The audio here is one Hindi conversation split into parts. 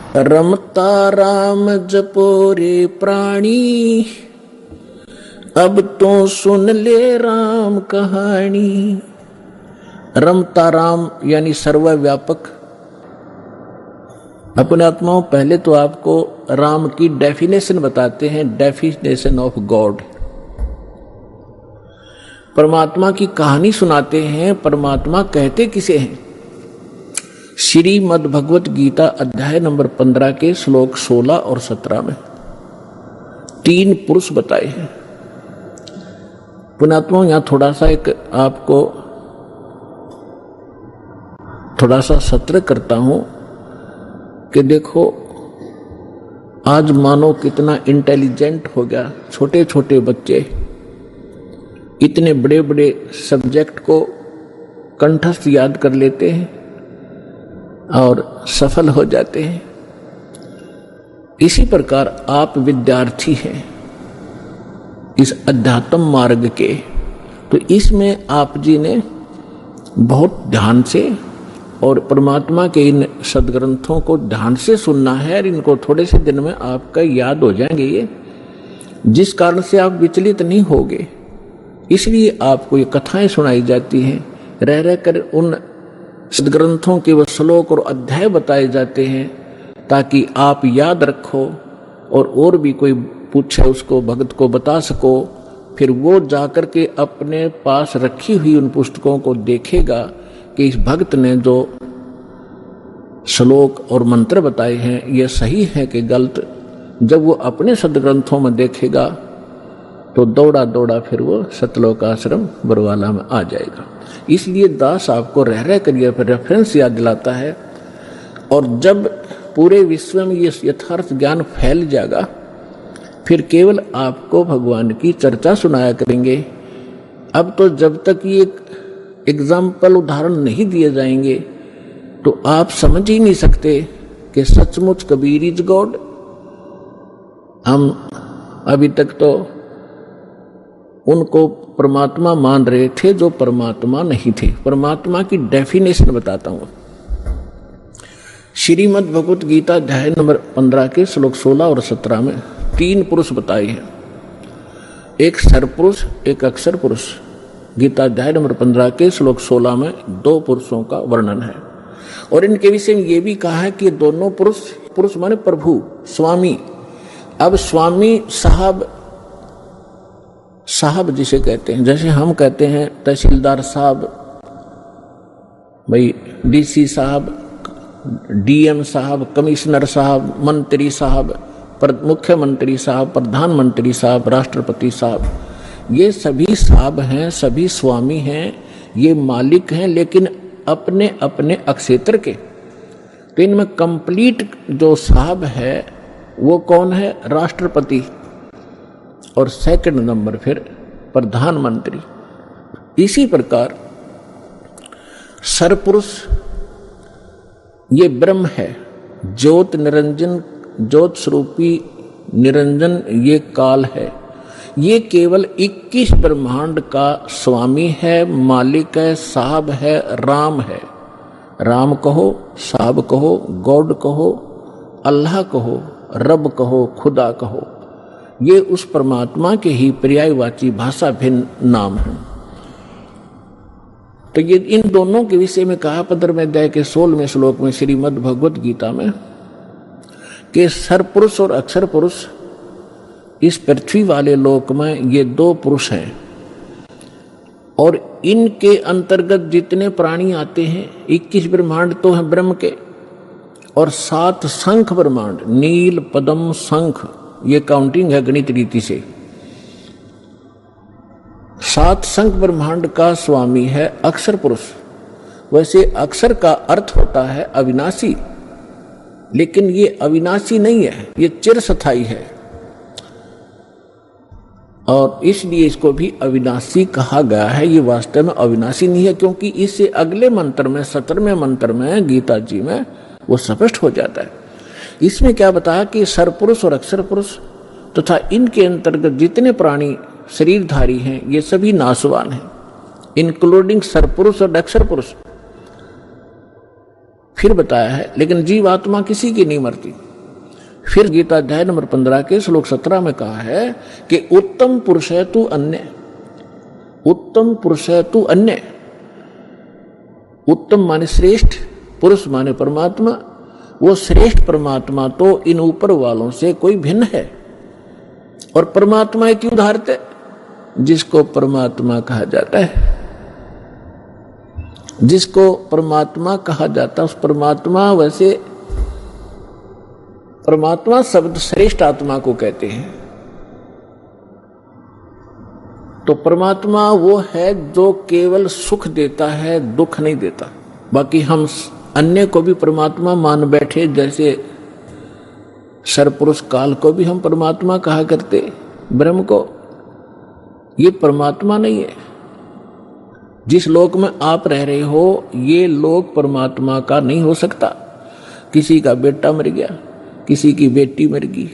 रमता राम जपो रे प्राणी, अब तो सुन ले राम कहानी। रमता राम यानी सर्वव्यापक। अपने आत्माओं, पहले तो आपको राम की डेफिनेशन बताते हैं, डेफिनेशन ऑफ गॉड। परमात्मा की कहानी सुनाते हैं। परमात्मा कहते किसे हैं? श्रीमद् भगवत गीता अध्याय नंबर 15 के श्लोक 16 और 17 में 3 पुरुष बताए हैं। पुण्यात्माओं, यहां थोड़ा सा एक आपको थोड़ा सा सत्र करता हूं कि देखो आज मानो कितना इंटेलिजेंट हो गया। छोटे छोटे बच्चे इतने बड़े बड़े सब्जेक्ट को कंठस्थ याद कर लेते हैं और सफल हो जाते हैं। इसी प्रकार आप विद्यार्थी हैं इस अध्यात्म मार्ग के, तो इसमें आप जी ने बहुत ध्यान से और परमात्मा के इन सदग्रंथों को ध्यान से सुनना है और इनको थोड़े से दिन में आपका याद हो जाएंगे ये, जिस कारण से आप विचलित नहीं होगे। इसलिए आपको ये कथाएं सुनाई जाती हैं, रह रह कर उन सदग्रंथों के वो श्लोक और अध्याय बताए जाते हैं ताकि आप याद रखो और भी कोई पूछे उसको भगत को बता सको। फिर वो जाकर के अपने पास रखी हुई उन पुस्तकों को देखेगा कि इस भक्त ने जो श्लोक और मंत्र बताए हैं ये सही है कि गलत। जब वो अपने सदग्रंथों में देखेगा तो दौड़ा दौड़ा फिर वो सतलोक आश्रम बरवाला में आ जाएगा। इसलिए दास आपको रह रह कर ये रेफरेंस याद दिलाता है। और जब पूरे विश्व में ये यथार्थ ज्ञान फैल जाएगा फिर केवल आपको भगवान की चर्चा सुनाया करेंगे। अब तो जब तक ये एग्जाम्पल उदाहरण नहीं दिए जाएंगे तो आप समझ ही नहीं सकते कि सचमुच कबीर इज गॉड। हम अभी तक तो उनको परमात्मा मान रहे थे जो परमात्मा नहीं थे। परमात्मा की डेफिनेशन बताता हूं। श्रीमद् भगवत गीता अध्याय नंबर 15 के श्लोक 16 और 17 में 3 पुरुष बताए हैं, एक सरपुरुष एक अक्षर पुरुष। गीता अध्याय नंबर 15 के श्लोक 16 में 2 पुरुषों का वर्णन है और इनके विषय में यह भी कहा है कि दोनों पुरुष माने प्रभु, स्वामी। अब स्वामी साहब जिसे कहते हैं, जैसे हम कहते हैं तहसीलदार साहब, भाई डीसी साहब, डीएम साहब, कमिश्नर साहब, मंत्री साहब, मुख्यमंत्री साहब, प्रधानमंत्री साहब, राष्ट्रपति साहब, ये सभी साहब हैं, सभी स्वामी हैं, ये मालिक हैं, लेकिन अपने अपने अक्षेत्र के। तो इनमें कंप्लीट जो साहब है वो कौन है? राष्ट्रपति, और सेकंड नंबर फिर प्रधानमंत्री। इसी प्रकार सरपुरुष ये ब्रह्म है, ज्योत निरंजन, ज्योत स्वरूपी निरंजन ये काल है। ये केवल 21 ब्रह्मांड का स्वामी है, मालिक है, साहब है, राम है। राम कहो, साहब कहो, गॉड कहो, अल्लाह कहो, रब कहो, खुदा कहो, ये उस परमात्मा के ही पर्यायवाची भाषा भिन्न नाम है। तो ये इन दोनों के विषय में कहा 15वें अध्याय के 16वें श्लोक में श्रीमद् भगवत गीता में कि सरपुरुष और अक्षर पुरुष इस पृथ्वी वाले लोक में ये 2 पुरुष हैं और इनके अंतर्गत जितने प्राणी आते हैं 21 ब्रह्मांड तो हैं ब्रह्म के और 7 शंख ब्रह्मांड, नील, पद्म, शंख, ये काउंटिंग है गणित रीति से। 7 शंख ब्रह्मांड का स्वामी है अक्षर पुरुष। वैसे अक्षर का अर्थ होता है अविनाशी, लेकिन ये अविनाशी नहीं है, ये चिरस्थायी है और इसलिए इसको भी अविनाशी कहा गया है। ये वास्तव में अविनाशी नहीं है क्योंकि इससे अगले मंत्र में 17वें मंत्र में गीता जी में वो स्पष्ट हो जाता है। इसमें क्या बताया कि सरपुरुष और अक्षर पुरुष तथा इनके अंतर्गत जितने प्राणी शरीरधारी हैं ये सभी नाशवान हैं, इंक्लूडिंग सरपुरुष और अक्षर पुरुष। फिर बताया है, लेकिन जीव आत्मा किसी की नहीं मरती। फिर गीता अध्याय नंबर 15 के श्लोक 17 में कहा है कि उत्तम पुरुष है तू अन्य, उत्तम पुरुष है तू अन्य। उत्तम माने श्रेष्ठ, पुरुष माने परमात्मा। वो श्रेष्ठ परमात्मा तो इन ऊपर वालों से कोई भिन्न है। और परमात्मा क्यों धारते? जिसको परमात्मा कहा जाता है, जिसको परमात्मा कहा जाता है उस परमात्मा, वैसे परमात्मा शब्द श्रेष्ठ आत्मा को कहते हैं। तो परमात्मा वो है जो केवल सुख देता है, दुख नहीं देता। बाकी हम अन्य को भी परमात्मा मान बैठे, जैसे सरपुरुष काल को भी हम परमात्मा कहा करते, ब्रह्म को। ये परमात्मा नहीं है। जिस लोक में आप रह रहे हो ये लोक परमात्मा का नहीं हो सकता। किसी का बेटा मर गया, किसी की बेटी मर गई,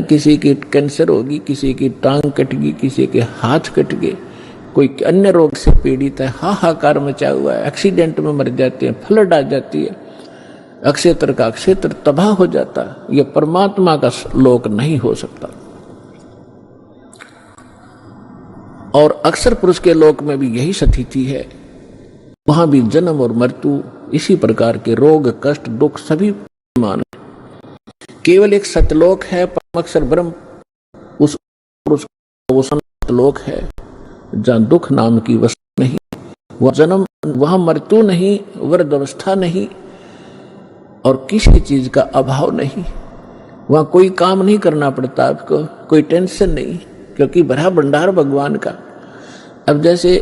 किसी की कैंसर होगी, किसी की टांग कट गई, किसी के हाथ कट गए, कोई अन्य रोग से पीड़ित है, हाहाकार मचा हुआ है, एक्सीडेंट में मर जाते हैं, फ्लड आ जाती है, अक्षेत्र का क्षेत्र तबाह हो जाता है। यह परमात्मा का लोक नहीं हो सकता। और अक्सर पुरुष के लोक में भी यही स्थिति है। वहां भी जन्म और मृत्यु, इसी प्रकार के रोग, कष्ट, दुख सभी मान। केवल एक सतलोक है, परम अक्षर ब्रह्म, उस पुरुष वो सतलोक है जहां दुख नाम की वस्तु नहीं, वह जन्म, वहां मृत्यु नहीं, वृद्धावस्था नहीं और किसी चीज का अभाव नहीं। वहां कोई काम नहीं करना पड़ता आपको, कोई टेंशन नहीं, क्योंकि भरा भंडार भगवान का। अब जैसे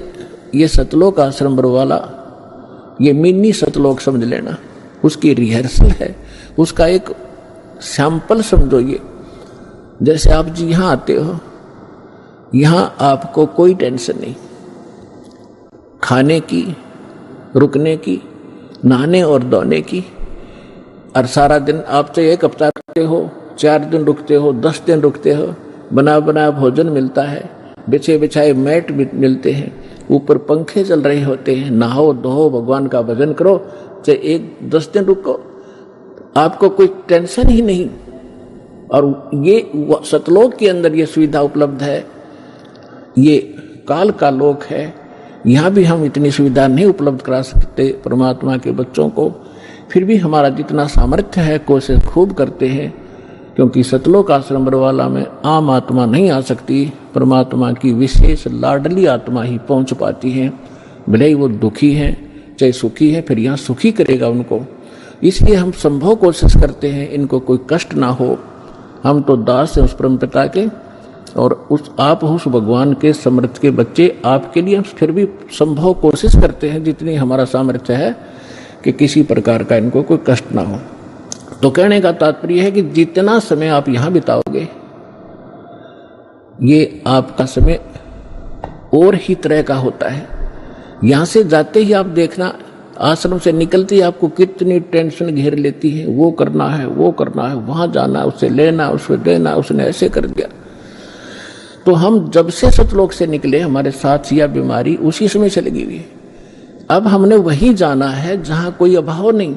ये सतलोक आश्रम वाला, ये मिनी सतलोक समझ लेना, उसकी रिहर्सल है, उसका एक सैंपल समझो। ये जैसे आप जी यहां आते हो, यहां आपको कोई टेंशन नहीं, खाने की, रुकने की, नहाने और धोने की। और सारा दिन आप तो एक हफ्ता रुकते हो, 4 दिन रुकते हो, 10 दिन रुकते हो, बना बना भोजन मिलता है, बिछे बिछाए मैट मिलते हैं, ऊपर पंखे चल रहे होते हैं, नहाओ धो, भगवान का भजन करो, चाहे 10 दिन रुको, आपको कोई टेंशन ही नहीं। और ये सतलोक के अंदर ये सुविधा उपलब्ध है। ये काल का लोक है, यहां भी हम इतनी सुविधा नहीं उपलब्ध करा सकते परमात्मा के बच्चों को। फिर भी हमारा जितना सामर्थ्य है कोशिश खूब करते हैं, क्योंकि सतलोक आश्रम वाला में आम आत्मा नहीं आ सकती। परमात्मा की विशेष लाडली आत्मा ही पहुंच पाती है, भले ही वो दुखी है चाहे सुखी है, फिर यहाँ सुखी करेगा उनको। इसलिए हम संभव कोशिश करते हैं इनको कोई कष्ट ना हो। हम तो दास हैं उस परम पिता के, और आप उस भगवान के समर्थ के बच्चे, आपके लिए हम फिर भी संभव कोशिश करते हैं जितनी हमारा सामर्थ्य है कि किसी प्रकार का इनको कोई कष्ट ना हो। तो कहने का तात्पर्य है कि जितना समय आप यहां बिताओगे, ये आपका समय और ही तरह का होता है। यहां से जाते ही आप देखना, आश्रम से निकलते ही आपको कितनी टेंशन घेर लेती है, वो करना है, वो करना है, वहां जाना है, उससे लेना, उससे देना, उसने ऐसे कर दिया। तो हम जब से सतलोक से निकले, हमारे साथ यह बीमारी उसी समय से लगी हुई है। अब हमने वही जाना है जहां कोई अभाव नहीं,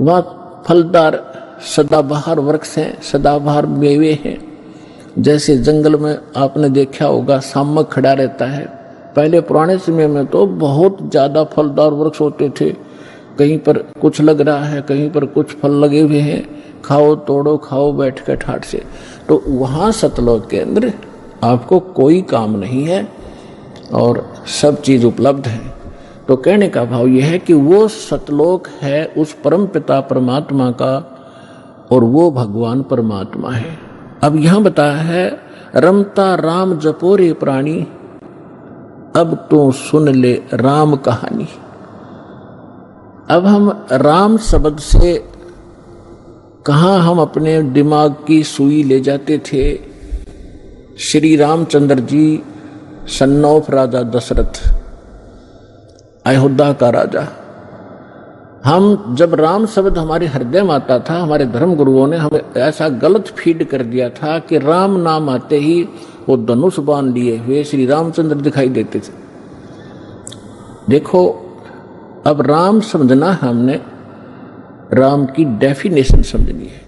वहां फलदार सदाबहार वृक्ष हैं, सदाबहार मेवे हैं। जैसे जंगल में आपने देखा होगा शामक खड़ा रहता है, पहले पुराने समय में तो बहुत ज्यादा फलदार वृक्ष होते थे। कहीं पर कुछ लग रहा है, कहीं पर कुछ फल लगे हुए हैं, खाओ तोड़ो खाओ बैठ के ठाट से। तो वहां सतलोक के अंदर आपको कोई काम नहीं है और सब चीज उपलब्ध है। तो कहने का भाव यह है कि वो सतलोक है उस परम पिता परमात्मा का, और वो भगवान परमात्मा है। अब यहां बताया है, रमता राम जपोरे प्राणी, अब तो सुन ले राम कहानी। अब हम राम शब्द से कहां हम अपने दिमाग की सुई ले जाते थे। श्री रामचंद्र जी सन ऑफ राजा दशरथ, अयोध्या का राजा। हम जब राम शब्द हमारे हृदय में आता था, हमारे धर्म गुरुओं ने हमें ऐसा गलत फीड कर दिया था कि राम नाम आते ही वो धनुष बाण लिए हुए श्री रामचंद्र दिखाई देते थे। देखो, अब राम समझना हमने राम की डेफिनेशन समझनी है।